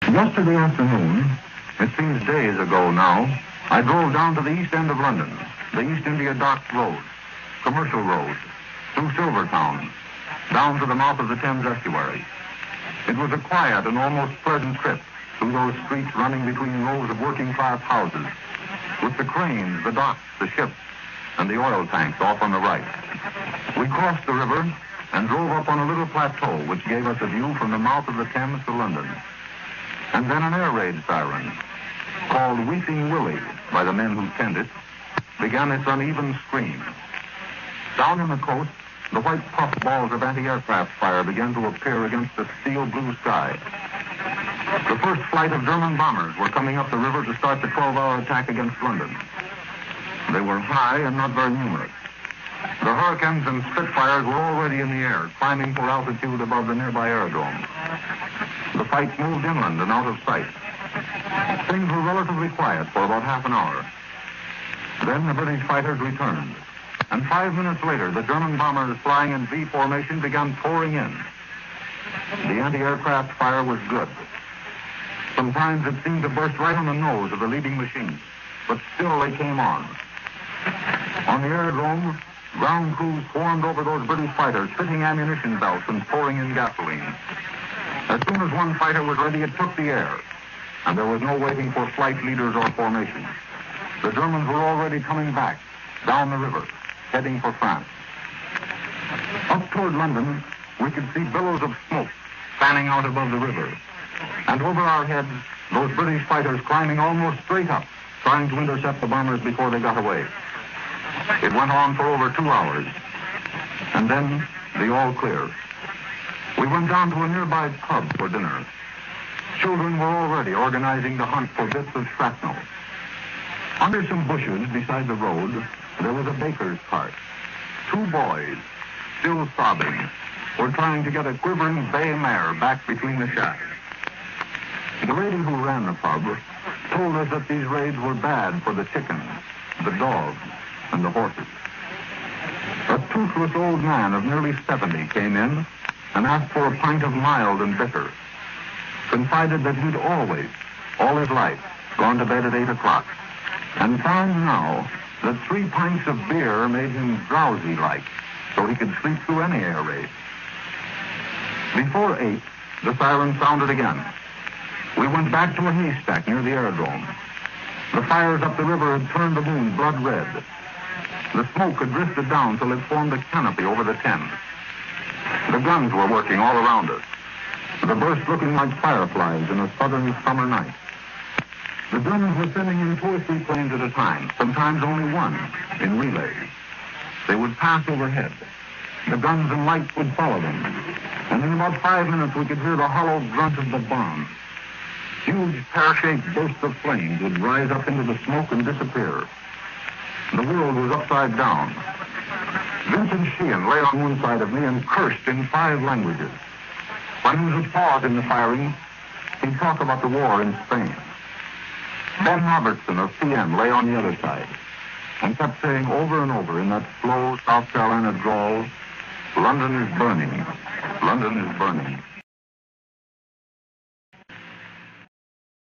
Yesterday afternoon, it seems days ago now, I drove down to the east end of London, the East India Dock Road, Commercial Road, through Silvertown, down to the mouth of the Thames estuary. It was a quiet and almost pleasant trip through those streets running between rows of working-class houses, with the cranes, the docks, the ships, and the oil tanks off on the right. We crossed the river and drove up on a little plateau which gave us a view from the mouth of the Thames to London. And then an air raid siren, called Weeping Willie by the men who tend it, began its uneven scream. Down on the coast, the white puff balls of anti-aircraft fire began to appear against the steel blue sky. The first flight of German bombers were coming up the river to start the 12-hour attack against London. They were high and not very numerous. The Hurricanes and Spitfires were already in the air, climbing for altitude above the nearby aerodrome. The fight moved inland and out of sight. Things were relatively quiet for about half an hour. Then the British fighters returned. And 5 minutes later, the German bombers flying in V formation began pouring in. The anti-aircraft fire was good. Sometimes it seemed to burst right on the nose of the leading machines, but still they came on. On the aerodrome, ground crews swarmed over those British fighters, fitting ammunition belts and pouring in gasoline. As soon as one fighter was ready, it took the air, and there was no waiting for flight leaders or formation. The Germans were already coming back, down the river, heading for France. Up toward London, we could see billows of smoke fanning out above the river. And over our heads, those British fighters climbing almost straight up, trying to intercept the bombers before they got away. It went on for over 2 hours. And then, the all clear. We went down to a nearby pub for dinner. Children were already organizing the hunt for bits of shrapnel. Under some bushes beside the road, there was a baker's cart. 2 boys, still sobbing, were trying to get a quivering bay mare back between the shafts. The lady who ran the pub told us that these raids were bad for the chickens, the dogs, and the horses. A toothless old man of nearly 70 came in and asked for a pint of mild and bitter. Confided that he'd always, all his life, gone to bed at 8 o'clock, and found now that 3 pints of beer made him drowsy-like, so he could sleep through any air raid. Before 8, the siren sounded again. We went back to a haystack near the aerodrome. The fires up the river had turned the moon blood red. The smoke had drifted down till it formed a canopy over the Thames. The guns were working all around us, the bursts looking like fireflies in a southern summer night. The Germans were sending in 2 or 3 planes at a time, sometimes only one, in relays. They would pass overhead. The guns and lights would follow them. And in about 5 minutes, we could hear the hollow grunt of the bomb. Huge pear-shaped bursts of flames would rise up into the smoke and disappear. The world was upside down. Vincent Sheehan lay on one side of me and cursed in 5 languages. When he was at pause in the firing, he'd talk about the war in Spain. Ben Robertson of PM lay on the other side and kept saying over and over in that slow South Carolina drawl, "London is burning. London is burning."